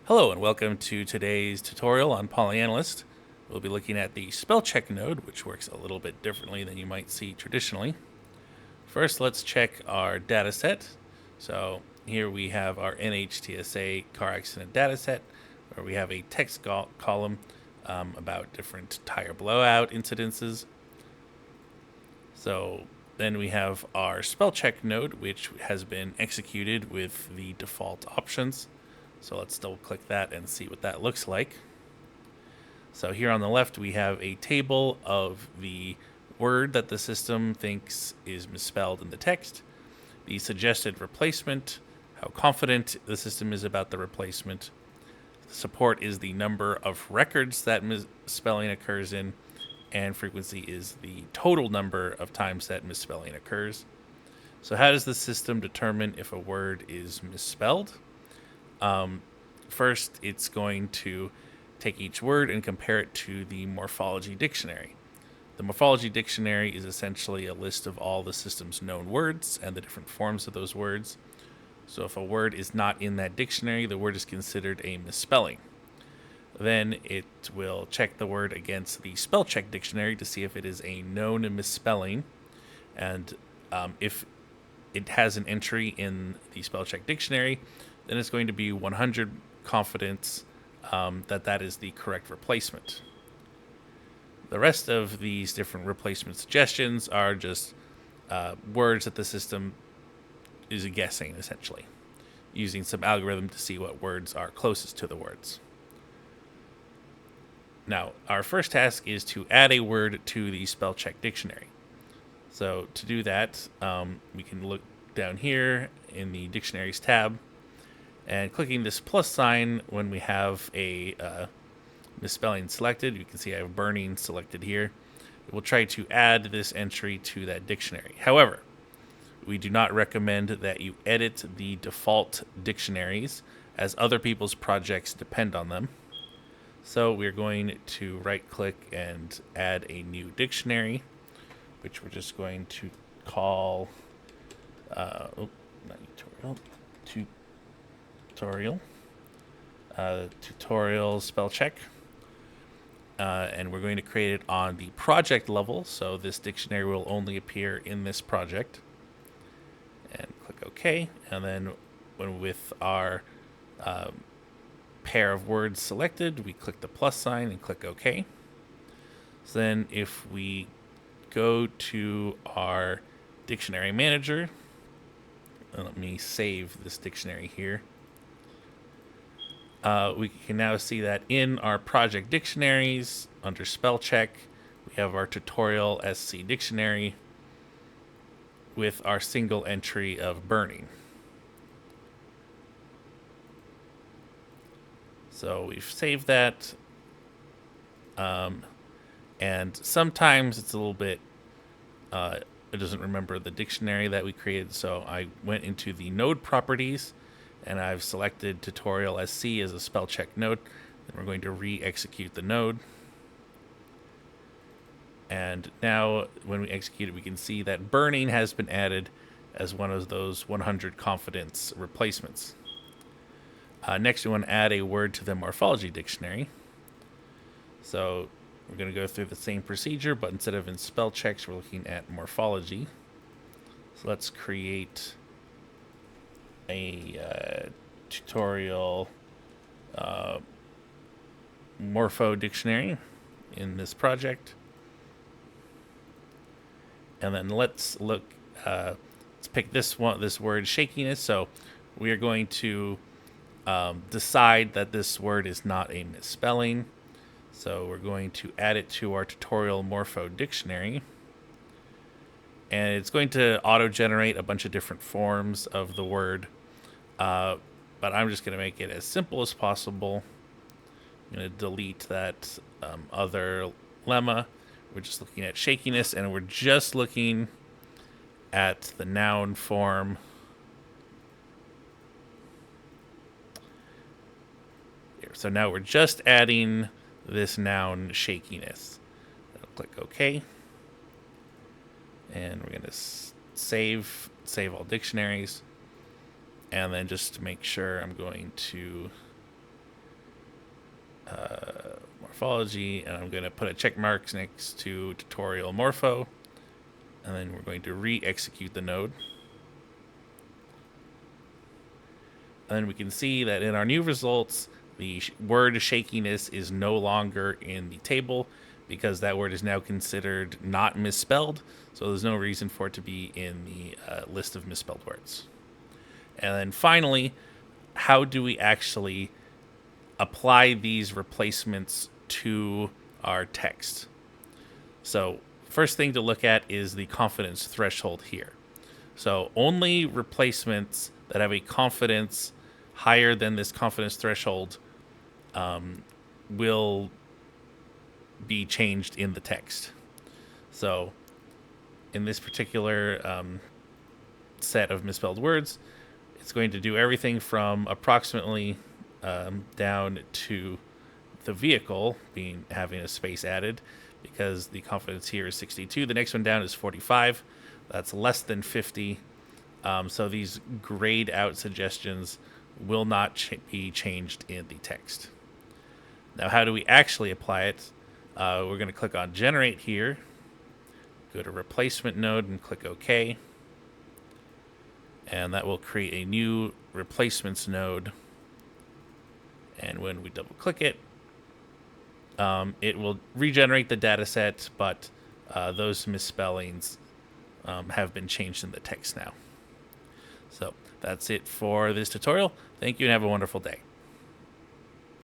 Hello and welcome to today's tutorial on Polyanalyst. We'll be looking at the spell check node, which works a little bit differently than you might see traditionally. First, let's check our data set. So here we have our NHTSA car accident data set, where we have a text column about different tire blowout incidences. So then we have our spell check node, which has been executed with the default options. So let's double click that and see what that looks like. So here on the left, we have a table of the word that the system thinks is misspelled in the text, the suggested replacement, how confident the system is about the replacement. The support is the number of records that misspelling occurs in, and frequency is the total number of times that misspelling occurs. So how does the system determine if a word is misspelled? First, it's going to take each word and compare it to the morphology dictionary. The morphology dictionary is essentially a list of all the system's known words and the different forms of those words. So if a word is not in that dictionary, the word is considered a misspelling. Then it will check the word against the spell check dictionary to see if it is a known misspelling. And if it has an entry in the spell check dictionary, then it's going to be 100 confidence that is the correct replacement. The rest of these different replacement suggestions are just words that the system is guessing, essentially, using some algorithm to see what words are closest to the words. Now, our first task is to add a word to the spell check dictionary. So to do that, we can look down here in the dictionaries tab, and clicking this plus sign when we have a misspelling selected, you can see I have burning selected here. It will try to add this entry to that dictionary. However, we do not recommend that you edit the default dictionaries, as other people's projects depend on them. So we're going to right click and add a new dictionary, which we're just going to call tutorial spell check. And we're going to create it on the project level, so this dictionary will only appear in this project. And click OK. And then with our pair of words selected, we click the plus sign and click OK. So then if we go to our dictionary manager, let me save this dictionary here. We can now see that in our project dictionaries, under spell check, we have our tutorial SC dictionary with our single entry of burning. So we've saved that. And sometimes it's a little bit, it doesn't remember the dictionary that we created. So I went into the node properties, and I've selected tutorial SC as a spell check node. Then we're going to re-execute the node. And now when we execute it, we can see that burning has been added as one of those 100 confidence replacements. Next, we want to add a word to the morphology dictionary. So we're going to go through the same procedure, but instead of in spell checks, we're looking at morphology. So let's create a tutorial morpho dictionary in this project. And then let's look, let's pick this word shakiness. So we are going to decide that this word is not a misspelling. So we're going to add it to our tutorial morpho dictionary. And it's going to auto-generate a bunch of different forms of the word. But I'm just going to make it as simple as possible. I'm going to delete that other lemma. We're just looking at shakiness, and we're just looking at the noun form. Here. So now we're just adding this noun shakiness. I'll click OK. And we're going to save all dictionaries. And then just to make sure, I'm going to morphology, and I'm going to put a check mark next to tutorial morpho, and then we're going to re-execute the node. And then we can see that in our new results, the word shakiness is no longer in the table because that word is now considered not misspelled. So there's no reason for it to be in the list of misspelled words. And then finally, how do we actually apply these replacements to our text? So first thing to look at is the confidence threshold here. So only replacements that have a confidence higher than this confidence threshold will be changed in the text. So in this particular set of misspelled words, it's going to do everything from approximately down to the vehicle having a space added, because the confidence here is 62. The next one down is 45. That's less than 50. So these grayed out suggestions will not be changed in the text. Now, how do we actually apply it? We're going to click on Generate here, go to Replacement Node and click OK. And that will create a new Replacements node. And when we double click it, it will regenerate the data set, but those misspellings have been changed in the text now. So that's it for this tutorial. Thank you and have a wonderful day.